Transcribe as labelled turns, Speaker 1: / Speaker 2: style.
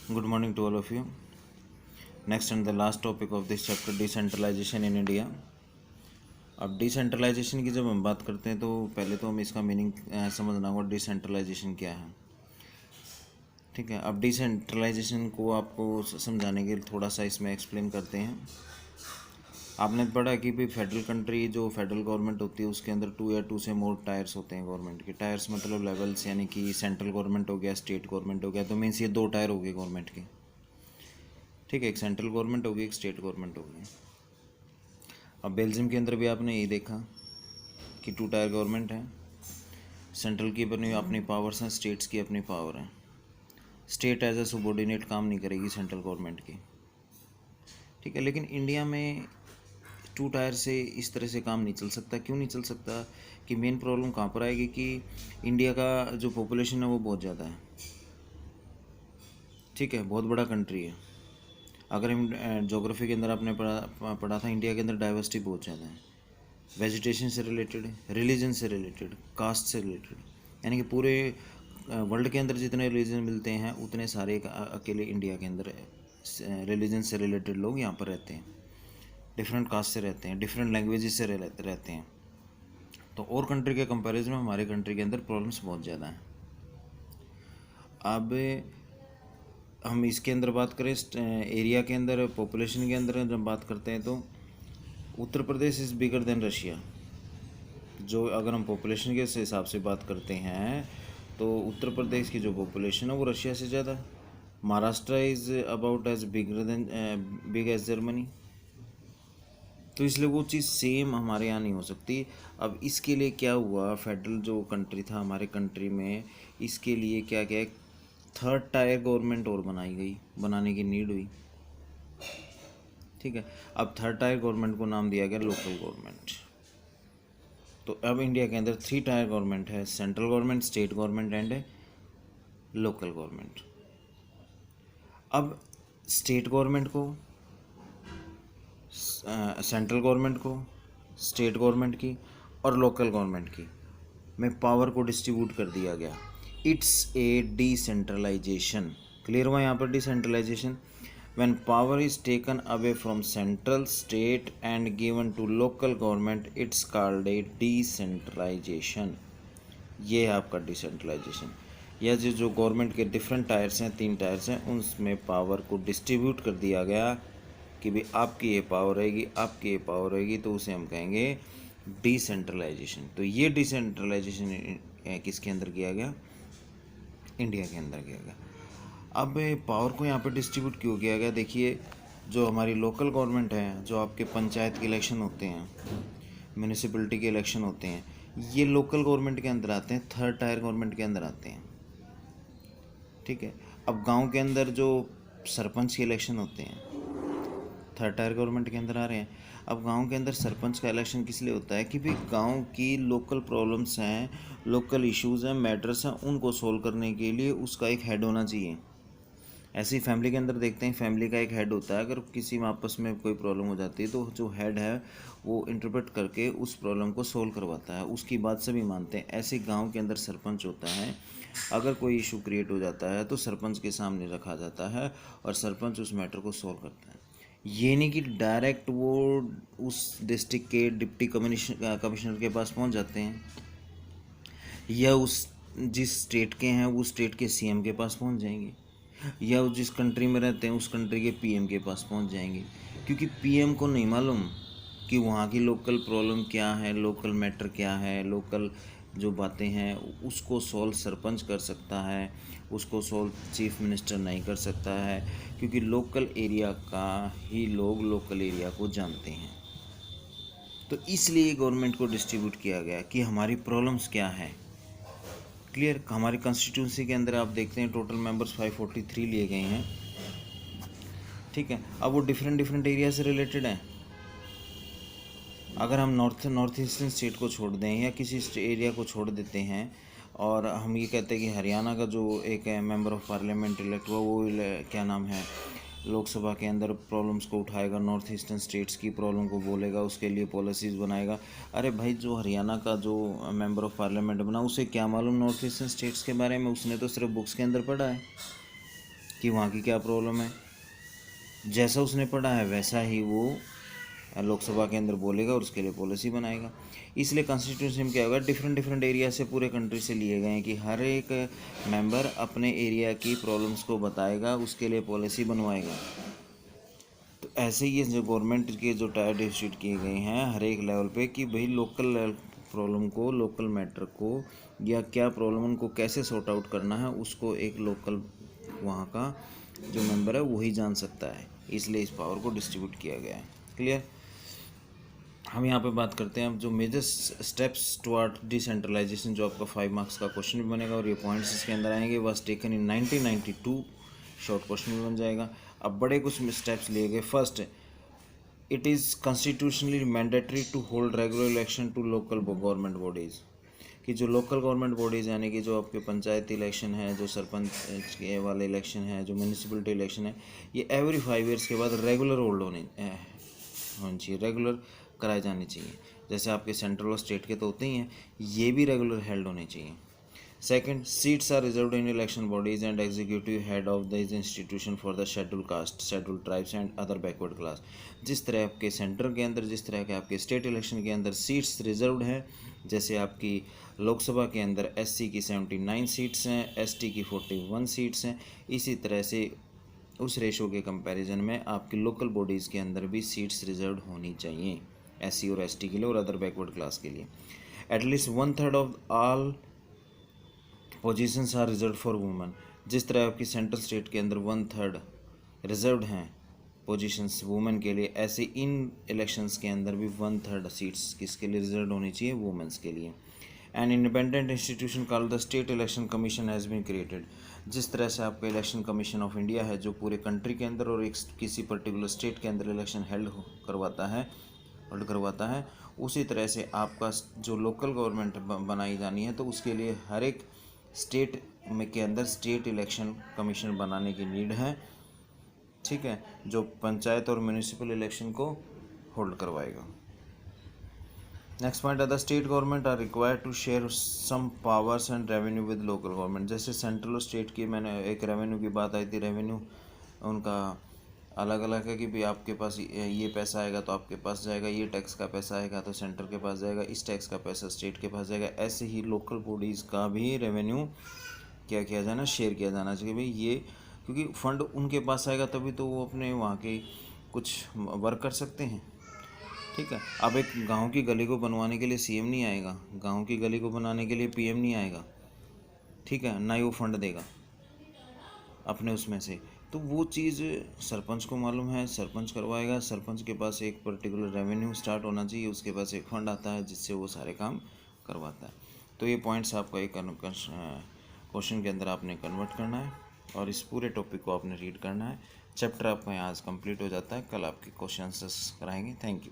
Speaker 1: Good morning to all of you. Next and the last topic of this chapter, decentralization in India. अब decentralisation की जब हम बात करते हैं तो पहले तो हम इसका मीनिंग समझना होगा डिसेंट्रलाइजेशन क्या है। ठीक है, अब डिसेंट्रलाइजेशन को आपको समझाने के लिए थोड़ा सा इसमें एक्सप्लेन करते हैं। आपने पढ़ा कि भाई फेडरल कंट्री जो फेडरल गवर्नमेंट होती है उसके अंदर 2 या 2 से मोर टायर्स होते हैं गवर्नमेंट के। टायर्स मतलब लेवल्स, यानी कि सेंट्रल गवर्नमेंट हो गया, स्टेट गवर्नमेंट हो गया, तो मीन्स ये 2 टायर हो गए गवर्नमेंट के। ठीक है, एक सेंट्रल गवर्नमेंट होगी, एक स्टेट गवर्नमेंट होगी। अब बेल्जियम के अंदर भी आपने ये देखा कि 2 टायर गवर्नमेंट है। सेंट्रल की अपनी पावर्स हैं, स्टेट्स की अपनी पावर है। स्टेट एज ए सबॉर्डिनेट काम नहीं करेगी सेंट्रल गवर्नमेंट की। ठीक है, लेकिन इंडिया में 2 टायर से इस तरह से काम नहीं चल सकता। क्यों नहीं चल सकता? कि मेन प्रॉब्लम कहाँ पर आएगी कि इंडिया का जो पॉपुलेशन है वो बहुत ज़्यादा है। ठीक है, बहुत बड़ा कंट्री है। अगर हम ज्योग्राफी के अंदर आपने पढ़ा था, इंडिया के अंदर डाइवर्सिटी बहुत ज़्यादा है। वेजिटेशन से रिलेटेड, रिलीजन से रिलेटेड, कास्ट से रिलेटेड, यानी कि पूरे वर्ल्ड के अंदर जितने रिलीजन मिलते हैं उतने सारे अकेले इंडिया के अंदर रिलीजन से रिलेटेड लोग यहाँ पर रहते हैं। डिफरेंट कास्ट से रहते हैं, डिफरेंट लैंग्वेजेस से रहते हैं। तो और कंट्री के कंपैरिजन में हमारे कंट्री के अंदर प्रॉब्लम्स बहुत ज़्यादा हैं। अब हम इसके अंदर बात करें एरिया के अंदर, पॉपुलेशन के अंदर जब बात करते हैं तो Uttar Pradesh is bigger than Russia. जो अगर हम पॉपुलेशन के हिसाब से बात करते हैं तो उत्तर प्रदेश की जो पॉपुलेशन है वो रशिया से ज़्यादा है। Maharashtra is about as big as Germany. तो इसलिए वो चीज़ सेम हमारे यहाँ नहीं हो सकती। अब इसके लिए क्या हुआ, फेडरल जो कंट्री था हमारे कंट्री में, इसके लिए क्या क्या 3rd टायर गवर्नमेंट और बनाने की नीड हुई। ठीक है, अब 3rd टायर गवर्नमेंट को नाम दिया गया लोकल गवर्नमेंट। तो अब इंडिया के अंदर 3 टायर गवर्नमेंट है, central government, state government and local government. अब स्टेट गवर्नमेंट को, सेंट्रल गवर्नमेंट को, स्टेट गवर्नमेंट की और लोकल गवर्नमेंट की में पावर को डिस्ट्रीब्यूट कर दिया गया। It's a decentralisation. क्लियर हुआ यहाँ पर decentralisation? When power is taken away from central state and given to local government, it's called a decentralisation. ये है आपका डिसेंट्रलाइजेशन। या जो गवर्नमेंट के डिफरेंट टायर्स हैं, 3 टायर्स हैं, उनमें पावर को डिस्ट्रीब्यूट कर दिया गया कि भाई आपकी ये पावर रहेगी, आपकी ये पावर रहेगी, तो उसे हम कहेंगे डिसेंट्रलाइजेशन। तो ये डिसेंट्रलाइजेशन किसके अंदर किया गया? इंडिया के अंदर किया गया। अब पावर को यहाँ पे डिस्ट्रीब्यूट क्यों किया गया? देखिए, जो हमारी लोकल गवर्नमेंट है, जो आपके पंचायत के इलेक्शन होते हैं, म्यूनिसिपलिटी के इलेक्शन होते हैं, ये लोकल गवर्नमेंट के अंदर आते हैं, 3rd टायर गवर्नमेंट के अंदर आते हैं। ठीक है, अब गांव के अंदर जो सरपंच के इलेक्शन होते हैं 3rd टायर गवर्नमेंट के अंदर आ रहे हैं। अब गांव के अंदर सरपंच का इलेक्शन किस लिए होता है? कि भाई गांव की लोकल प्रॉब्लम्स हैं, लोकल इश्यूज़ हैं, मैटर्स हैं, उनको सोल्व करने के लिए उसका एक हेड होना चाहिए। ऐसे ही फैमिली के अंदर देखते हैं, फैमिली का एक हेड होता है। अगर किसी में आपस में कोई प्रॉब्लम हो जाती है तो जो हेड है वो इंटरप्रेट करके उस प्रॉब्लम को सोल्व करवाता है, उसकी बात सभी मानते हैं। ऐसे गांव के अंदर सरपंच होता है। अगर कोई इशू क्रिएट हो जाता है तो सरपंच के सामने रखा जाता है और सरपंच उस मैटर को सोल्व करता है। ये नहीं कि डायरेक्ट वो उस डिस्ट्रिक्ट के डिप्टी कमिश्नर के पास पहुंच जाते हैं, या उस जिस स्टेट के हैं वो स्टेट के सीएम के पास पहुंच जाएंगे, या वो जिस कंट्री में रहते हैं उस कंट्री के पीएम के पास पहुंच जाएंगे। क्योंकि पीएम को नहीं मालूम कि वहाँ की लोकल प्रॉब्लम क्या है, लोकल मैटर क्या है, लोकल जो बातें हैं उसको सॉल्व सरपंच कर सकता है, उसको सॉल्व चीफ मिनिस्टर नहीं कर सकता है। क्योंकि लोकल एरिया का ही लोग लोकल एरिया को जानते हैं। तो इसलिए गवर्नमेंट को डिस्ट्रीब्यूट किया गया कि हमारी प्रॉब्लम्स क्या है। क्लियर? हमारी कॉन्स्टिट्यूंसी के अंदर आप देखते हैं टोटल मेंबर्स 543 लिए गए हैं। ठीक है, अब वो डिफरेंट एरिया से रिलेटेड हैं। अगर हम नॉर्थ ईस्टर्न स्टेट को छोड़ दें या किसी एरिया को छोड़ देते हैं और हम ये कहते हैं कि हरियाणा का जो एक मेंबर ऑफ पार्लियामेंट इलेक्ट हुआ वो क्या नाम है, लोकसभा के अंदर प्रॉब्लम्स को उठाएगा, नॉर्थ ईस्टर्न स्टेट्स की प्रॉब्लम को बोलेगा, उसके लिए पॉलिसीज़ बनाएगा। अरे भाई, जो हरियाणा का जो मेंबर ऑफ पार्लियामेंट बना उसे क्या मालूम नॉर्थ ईस्टर्न स्टेट्स के बारे में? उसने तो सिर्फ बुक्स के अंदर पढ़ा है। कि वहाँ की क्या प्रॉब्लम है, जैसा उसने पढ़ा है वैसा ही वो लोकसभा के अंदर बोलेगा और उसके लिए पॉलिसी बनाएगा। इसलिए कॉन्स्टिट्यूशन में क्या होगा, डिफरेंट डिफरेंट एरिया से पूरे कंट्री से लिए गए हैं कि हर एक मेंबर अपने एरिया की प्रॉब्लम्स को बताएगा, उसके लिए पॉलिसी बनवाएगा। तो ऐसे ही जो गवर्नमेंट के जो टायर डिस्ट्रीब्यूट किए गए हैं हर एक लेवल पे कि भाई लोकल प्रॉब्लम को, लोकल मैटर को, या क्या प्रॉब्लम उनको कैसे सॉर्ट आउट करना है, उसको एक लोकल वहाँ का जो मेंबर है वही जान सकता है। इसलिए इस पावर को डिस्ट्रीब्यूट किया गया है। क्लियर। हम यहाँ पे बात करते हैं अब जो मेजर स्टेप्स टुवर्ड डिसेंट्रलाइजेशन, जो आपका 5 मार्क्स का क्वेश्चन भी बनेगा और ये पॉइंट्स इसके अंदर आएंगे, was taken in 1992, short question भी बन जाएगा। अब बड़े कुछ स्टेप्स लिए गए। First, it is constitutionally mandatory to hold regular election to local government bodies, कि जो लोकल गवर्नमेंट बॉडीज़ यानी कि जो आपके पंचायती इलेक्शन है, जो सरपंच के वाले इलेक्शन है, जो म्यूनिसिपलिटी इलेक्शन है, ये एवरी 5 ईयर्स के बाद रेगुलर होल्ड होनी चाहिए, रेगुलर कराए जाने चाहिए। जैसे आपके सेंट्रल और स्टेट के तो होते ही हैं, ये भी रेगुलर हेल्ड होने चाहिए। Second, seats are reserved in election bodies and executive head of this institution for the schedule caste, schedule tribes and other backward class. जिस तरह आपके सेंटर के अंदर, जिस तरह के आपके स्टेट इलेक्शन के अंदर सीट्स रिजर्व्ड हैं, जैसे आपकी लोकसभा के अंदर एससी की 79 सीट्स हैं, एसटी की 41 सीट्स हैं, इसी तरह से उस रेशो के कंपैरिजन में आपकी लोकल बॉडीज़ के अंदर भी सीट्स रिजर्व्ड होनी चाहिए, एससी और एसटी के लिए और अदर बैकवर्ड क्लास के लिए। At least 1/3 of all positions are reserve for women. जिस तरह आपकी सेंट्रल स्टेट के अंदर 1/3 रिजर्व्ड हैं पोजीशंस वुमेन के लिए, ऐसे इन इलेक्शंस के अंदर भी 1/3 सीट्स किसके लिए रिजर्व होनी चाहिए, वुमेन्स के लिए। An independent institution called the state election commission has been created. जिस तरह से आपका इलेक्शन कमीशन ऑफ इंडिया है जो पूरे कंट्री के अंदर और एक किसी पर्टिकुलर स्टेट के अंदर इलेक्शन होल्ड करवाता है, उसी तरह से आपका जो लोकल गवर्नमेंट बनाई जानी है तो उसके लिए हर एक स्टेट में के अंदर स्टेट इलेक्शन कमीशन बनाने की नीड है, ठीक है, जो पंचायत और म्यूनिसिपल इलेक्शन को होल्ड करवाएगा। Next point, other state government are required to share some powers and revenue with local government. जैसे सेंट्रल और स्टेट की, मैंने एक रेवेन्यू की बात आई थी, रेवेन्यू उनका अलग अलग है कि भाई आपके पास ये पैसा आएगा तो आपके पास जाएगा, ये टैक्स का पैसा आएगा तो सेंटर के पास जाएगा, इस टैक्स का पैसा स्टेट के पास जाएगा। ऐसे ही लोकल बॉडीज़ का भी रेवेन्यू क्या किया जाना, शेयर किया जाना चाहिए भाई, ये क्योंकि फंड उनके पास आएगा तभी तो वो अपने वहाँ के कुछ वर्क कर सकते हैं, ठीक है। अब एक गांव की गली को बनवाने के लिए सीएम नहीं आएगा, गांव की गली को बनाने के लिए पीएम नहीं आएगा, ठीक है, ना ही वो फंड देगा अपने उसमें से। तो वो चीज़ सरपंच को मालूम है, सरपंच करवाएगा, सरपंच के पास एक पर्टिकुलर रेवेन्यू स्टार्ट होना चाहिए, उसके पास एक फ़ंड आता है जिससे वो सारे काम करवाता है। तो ये पॉइंट्स आपका एक क्वेश्चन के अंदर आपने कन्वर्ट करना है और इस पूरे टॉपिक को आपने रीड करना है। चैप्टर आपका यहाँ आज कंप्लीट हो जाता है, कल आपके क्वेश्चन आंसर्स कराएंगे। Thank you.